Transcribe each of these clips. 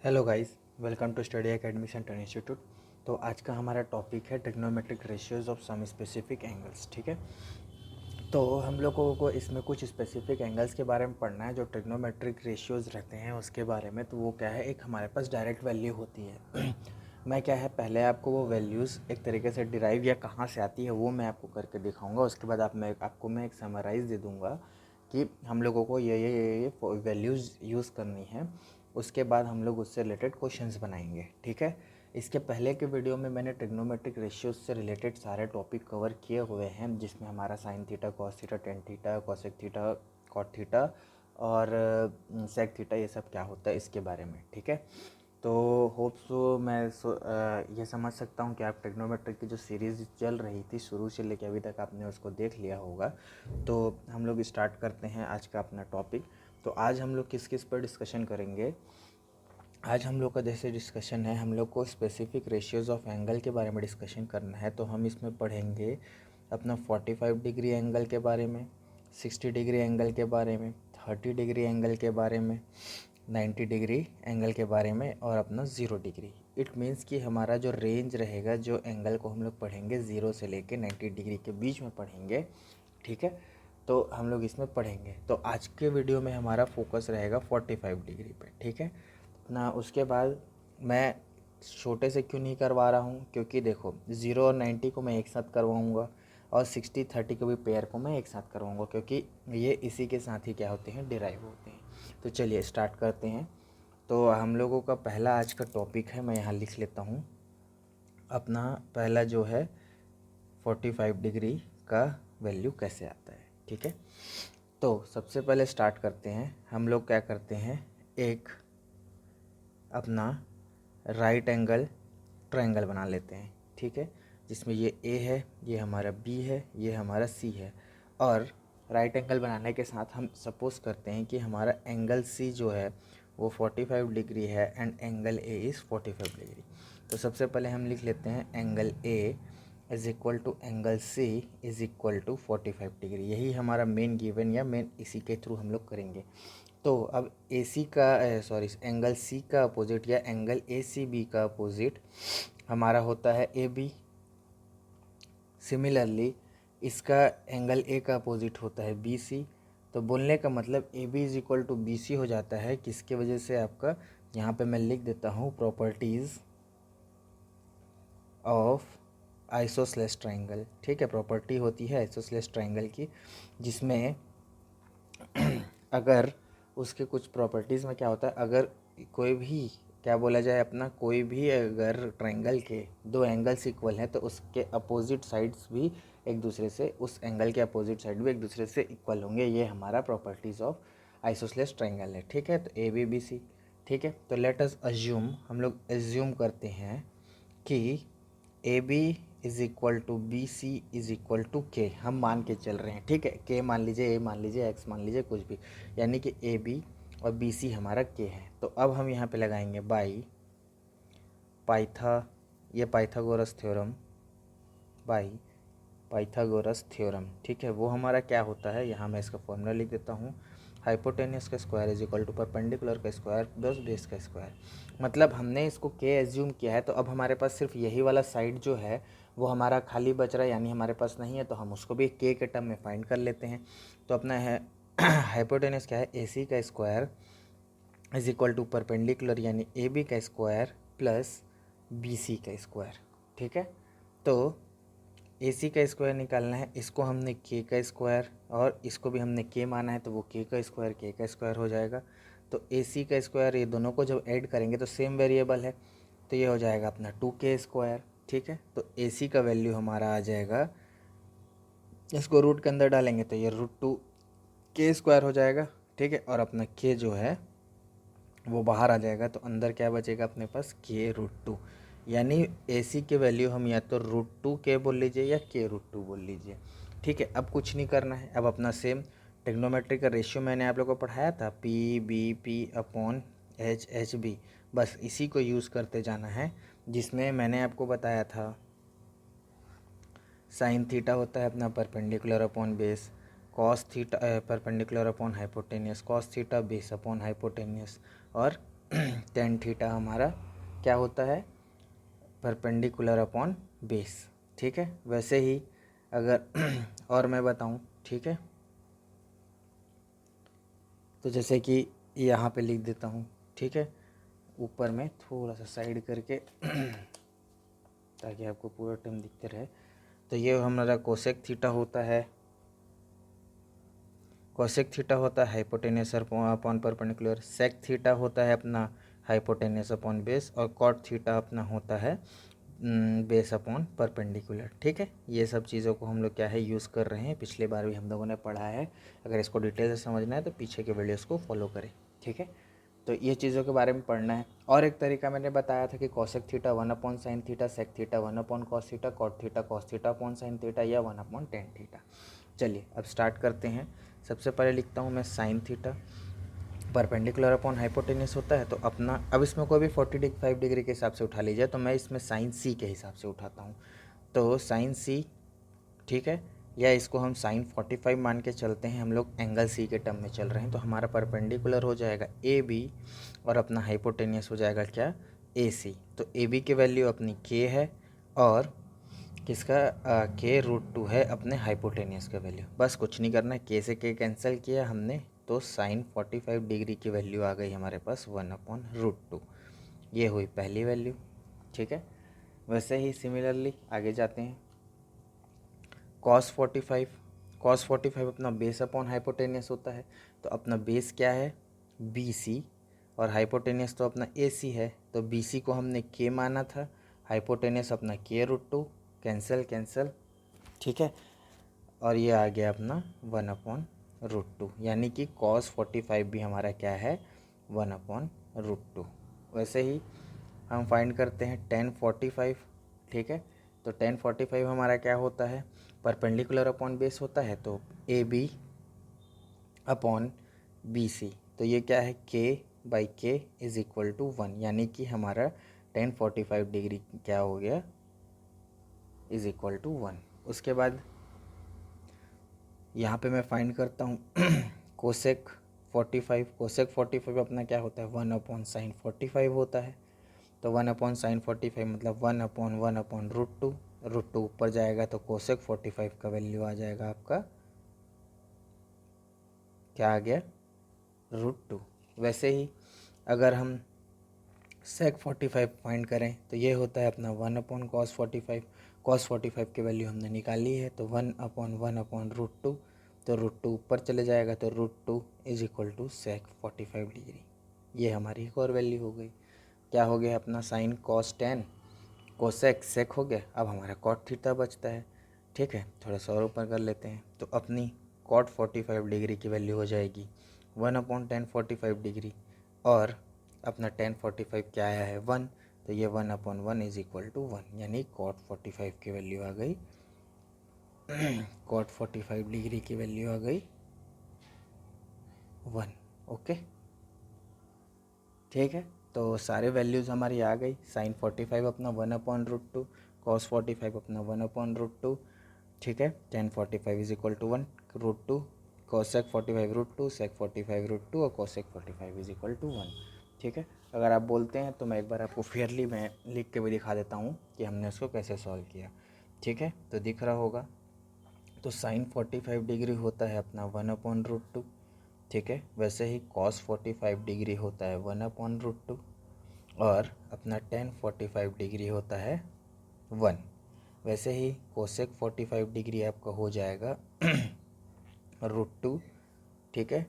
Hello guys, welcome to study academy center institute. तो आज का हमारा टॉपिक है trigonometric ratios of some specific angles. ठीक है, तो हम लोगों को इसमें कुछ स्पेसिफिक एंगल्स के बारे में पढ़ना है जो ट्रिग्नोमेट्रिक रेशियोज रहते हैं उसके बारे में। तो वो क्या है, एक हमारे पास डायरेक्ट वैल्यू होती है मैं क्या है, पहले आपको वो वैल्यूज़ एक तरीके से डिराइव या कहाँ से आती है वो मैं आपको करके दिखाऊंगा। उसके बाद आपको मैं एक समराइज़ दे दूंगा कि हम लोगों को ये वैल्यूज़ यूज़ करनी है। उसके बाद हम लोग उससे रिलेटेड क्वेश्चंस बनाएंगे। ठीक है, इसके पहले के वीडियो में मैंने ट्रिग्नोमेट्रिक रेशियोज से रिलेटेड सारे टॉपिक कवर किए हुए हैं, जिसमें हमारा sine theta, cos theta, tan theta, cosec theta, cot theta और सेक थीटा, ये सब क्या होता है इसके बारे में। ठीक है, तो होप सो ये समझ सकता हूँ कि आप ट्रिग्नोमेट्रिक की जो सीरीज़ चल रही थी शुरू से लेकर अभी तक आपने उसको देख लिया होगा। तो हम लोग स्टार्ट करते हैं आज का अपना टॉपिक। तो आज हम लोग किस किस पर डिस्कशन करेंगे। आज हम लोग का जैसे डिस्कशन है, हम लोग को स्पेसिफिक रेशियोज ऑफ एंगल के बारे में डिस्कशन करना है। तो हम इसमें पढ़ेंगे अपना 45 डिग्री एंगल के बारे में, 60 डिग्री एंगल के बारे में, 30 डिग्री एंगल के बारे में, 90 डिग्री एंगल के बारे में और अपना 0 डिग्री। इट मीन्स कि हमारा जो रेंज रहेगा, जो एंगल को हम लोग पढ़ेंगे 0 से लेके 90 डिग्री के बीच में पढ़ेंगे। ठीक है, तो हम लोग इसमें पढ़ेंगे। तो आज के वीडियो में हमारा फोकस रहेगा 45 डिग्री पे। ठीक है ना, उसके बाद मैं छोटे से क्यों नहीं करवा रहा हूँ, क्योंकि देखो 0 और 90 को मैं एक साथ करवाऊँगा और 60 30 के भी पेयर को मैं एक साथ करवाऊँगा, क्योंकि ये इसी के साथ ही क्या होते हैं, डिराइव होते हैं। तो चलिए स्टार्ट करते हैं। तो हम लोगों का पहला आज का टॉपिक है, मैं यहाँ लिख लेता हूँ। अपना पहला जो है 45 डिग्री का वैल्यू कैसे आता है। ठीक है, तो सबसे पहले स्टार्ट करते हैं। हम लोग क्या करते हैं, एक अपना राइट एंगल ट्रायंगल बना लेते हैं। ठीक है, जिसमें ये ए है, ये हमारा बी है, ये हमारा सी है। और राइट एंगल बनाने के साथ हम सपोज करते हैं कि हमारा एंगल सी जो है वो 45 डिग्री है and angle A is 45 degree. तो सबसे पहले हम लिख लेते हैं angle A is equal to angle C is equal to 45 degree. यही हमारा मेन गिवन या मेन इसी के थ्रू हम लोग करेंगे। तो अब ए सी का एंगल सी का अपोजिट या एंगल ए सी बी का अपोजिट हमारा होता है ए बी। सिमिलरली इसका एंगल ए का अपोजिट होता है बी सी। तो बोलने का मतलब A B is equal to B C हो जाता है। किसके वजह से, आपका यहाँ पे मैं लिख देता हूँ प्रॉपर्टीज़ ऑफ आइसोसेलेस ट्रायंगल। ठीक है, प्रॉपर्टी होती है आइसोसेलेस ट्रायंगल की, जिसमें अगर उसके कुछ प्रॉपर्टीज़ में क्या होता है, अगर कोई भी क्या बोला जाए अपना, कोई भी अगर ट्रायंगल के दो एंगल्स इक्वल हैं तो उसके अपोजिट साइड्स भी एक दूसरे से, उस एंगल के अपोजिट साइड भी एक दूसरे से इक्वल होंगे। ये हमारा प्रॉपर्टीज़ ऑफ आइसोसेलेस ट्रायंगल है। ठीक है, तो ए बी बी सी। ठीक है, तो लेट अस अज्यूम, हम लोग एज्यूम करते हैं कि A B is equal to B C is equal to K. हम मान के चल रहे हैं। ठीक है, के मान लीजिए, ए मान लीजिए, एक्स मान लीजिए, कुछ भी, यानी कि ए बी और बी सी हमारा के है। तो अब हम यहाँ पे लगाएंगे बाई ये Pythagoras theorem, by Pythagoras theorem. ठीक है, वो हमारा क्या होता है, यहाँ मैं इसका फॉर्मूला लिख देता हूँ। हाइपोटेनियस का square is equal to perpendicular का स्क्वायर प्लस बेस का स्क्वायर। मतलब हमने इसको के एज्यूम किया है, तो अब हमारे पास सिर्फ यही वाला साइड जो है वो हमारा खाली बच रहा है, यानी हमारे पास नहीं है, तो हम उसको भी के टर्म में फाइंड कर लेते हैं। तो अपना है हाइपोटेनियस क्या है, ए सी का square is equal to perpendicular यानी ए बी का स्क्वायर प्लस बी सी का स्क्वायर। ठीक है, तो ए सी का स्क्वायर निकालना है, इसको हमने के का स्क्वायर और इसको भी हमने के माना है, तो वो के का स्क्वायर हो जाएगा। तो ए सी का स्क्वायर, ये दोनों को जब ऐड करेंगे तो सेम वेरिएबल है, तो ये हो जाएगा अपना 2k स्क्वायर। ठीक है, तो ए सी का वैल्यू हमारा आ जाएगा, इसको रूट के अंदर डालेंगे तो ये √2k स्क्वायर हो जाएगा। ठीक है, और अपना के जो है वो बाहर आ जाएगा, तो अंदर क्या बचेगा अपने पास, k√2। यानी ए सी के वैल्यू हम या तो √2k बोल लीजिए या k√2 बोल लीजिए। ठीक है, अब कुछ नहीं करना है, अब अपना सेम ट्रिग्नोमेट्री का रेशियो मैंने आप लोगों को पढ़ाया था, P B P upon H H B, बस इसी को यूज़ करते जाना है, जिसमें मैंने आपको बताया था साइन थीटा होता है अपना perpendicular upon base, cos theta perpendicular upon hypotenuse, cos theta base upon hypotenuse, और टेन थीटा हमारा क्या होता है, परपेंडिकुलर अपॉन बेस, ठीक है। वैसे ही अगर और मैं बताऊं, ठीक है, तो जैसे कि यहाँ पे लिख देता हूँ, ठीक है, ऊपर में थोड़ा सा साइड करके ताकि आपको पूरा टर्म दिखते रहे। तो ये हमारा कोसेक थीटा होता है, कोसेक थीटा होता है hypotenuse upon perpendicular, sec theta होता है अपना हाइपोटेनियस अपॉन बेस, और कॉट थीटा अपना होता है बेस अपॉन परपेंडिकुलर, ठीक है। ये सब चीज़ों को हम लोग क्या है यूज़ कर रहे हैं, पिछले बार भी हम लोगों ने पढ़ा है। अगर इसको डिटेल से समझना है तो पीछे के वीडियोस को फॉलो करें, ठीक है। तो ये चीज़ों के बारे में पढ़ना है। और एक तरीका मैंने बताया था कि cosec theta 1 upon sine theta, sec theta 1 upon cos theta, cot theta cos theta upon sine theta, या 1 अपॉन टेन थीटा। चलिए अब स्टार्ट करते हैं। सबसे पहले लिखता हूँ मैं sine theta, perpendicular upon hypotenuse होता है, तो अपना अब इसमें कोई भी 45 डिग्री के हिसाब से उठा लीजिए, तो मैं इसमें साइन सी के हिसाब से उठाता हूँ। तो साइन सी, ठीक है, या इसको हम साइन 45 मान के चलते हैं, हम लोग एंगल सी के टर्म में चल रहे हैं। तो हमारा परपेंडिकुलर हो जाएगा ए बी, और अपना हाइपोटेनियस हो जाएगा क्या, ए सी। तो ए बी की वैल्यू अपनी के है, और किसका के √2 है अपने हाइपोटेनियस का वैल्यू। बस कुछ नहीं करना है, के से के कैंसिल किया हमने, तो साइन 45 डिग्री की वैल्यू आ गई हमारे पास 1/√2। ये हुई पहली वैल्यू, ठीक है। वैसे ही सिमिलरली आगे जाते हैं, कॉस 45 अपना बेस अपॉन हाइपोटेनियस होता है। तो अपना बेस क्या है, बी सी, और हाइपोटेनियस तो अपना ए सी है। तो बी सी को हमने के माना था, हाइपोटेनियस अपना के√2, कैंसिल, ठीक है। और ये आ गया अपना 1/√2, यानी कि कॉस 45 भी हमारा क्या है, 1/√2। वैसे ही हम फाइंड करते हैं tan 45, ठीक है। तो tan 45 हमारा क्या होता है, परपेंडिकुलर अपॉन बेस होता है, तो A B upon B C. तो ये क्या है, k/k इज इक्वल टू 1, यानी कि हमारा tan 45 डिग्री क्या हो गया, इज इक्वल टू 1। उसके बाद यहाँ पे मैं फाइंड करता हूँ कोसेक 45 अपना क्या होता है, 1/sin 45 होता है। तो 1/sin 45 मतलब 1/1/√2, √2 ऊपर जाएगा तो कोसेक 45 का वैल्यू आ जाएगा आपका, क्या आ गया, √2। वैसे ही अगर हम सेक 45 फाइंड करें, तो ये होता है अपना 1/cos 45, cos 45 की वैल्यू हमने निकाली है, तो 1/1/√2, तो √2 ऊपर चले जाएगा, तो √2 is equal to sec 45 degree. ये हमारी एक और वैल्यू हो गई। क्या हो गया अपना, साइन cos 10 कोसेक सेक हो गया। अब हमारा कॉट थीटा बचता है, ठीक है। थोड़ा सा और ऊपर कर लेते हैं, तो अपनी कॉट 45 डिग्री की वैल्यू हो जाएगी 1/tan 45 डिग्री, और अपना tan 45 क्या आया है, 1, तो ये 1/1 इज इक्वल टू 1, यानी कॉट 45 की वैल्यू आ गई कॉट 45 डिग्री की वैल्यू आ गई 1। ओके, ठीक है। तो सारे वैल्यूज़ हमारी आ गई। साइन 45 अपना 1/√2, कॉस 45 अपना 1/√2, ठीक है। tan 45 is equal to 1 √2, cosec 45 √2, sec 45 √2, और कोसेक 45 इज इक्वल टू 1, ठीक है। अगर आप बोलते हैं तो मैं एक बार आपको फेयरली मैं लिख के भी दिखा देता हूँ कि हमने उसको कैसे सॉल्व किया, ठीक है। तो दिख रहा होगा, तो साइन 45 डिग्री होता है अपना 1/√2, ठीक है। वैसे ही कॉस 45 डिग्री होता है 1/√2, और अपना tan 45 डिग्री होता है 1। वैसे ही कोसेक 45 डिग्री आपका हो जाएगा √2, ठीक है।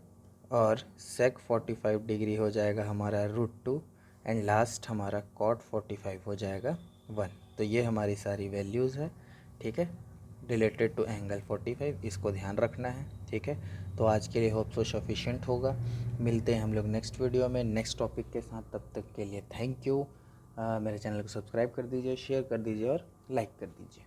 और सेक 45 डिग्री हो जाएगा हमारा √2, एंड लास्ट हमारा कॉट 45 हो जाएगा 1। तो ये हमारी सारी वैल्यूज़ है, ठीक है, रिलेटेड टू एंगल 45। इसको ध्यान रखना है, ठीक है। तो आज के लिए होप सो सफिशिएंट होगा। मिलते हैं हम लोग नेक्स्ट वीडियो में नेक्स्ट टॉपिक के साथ। तब तक के लिए थैंक यू। मेरे चैनल को सब्सक्राइब कर दीजिए, शेयर कर दीजिए और लाइक कर दीजिए।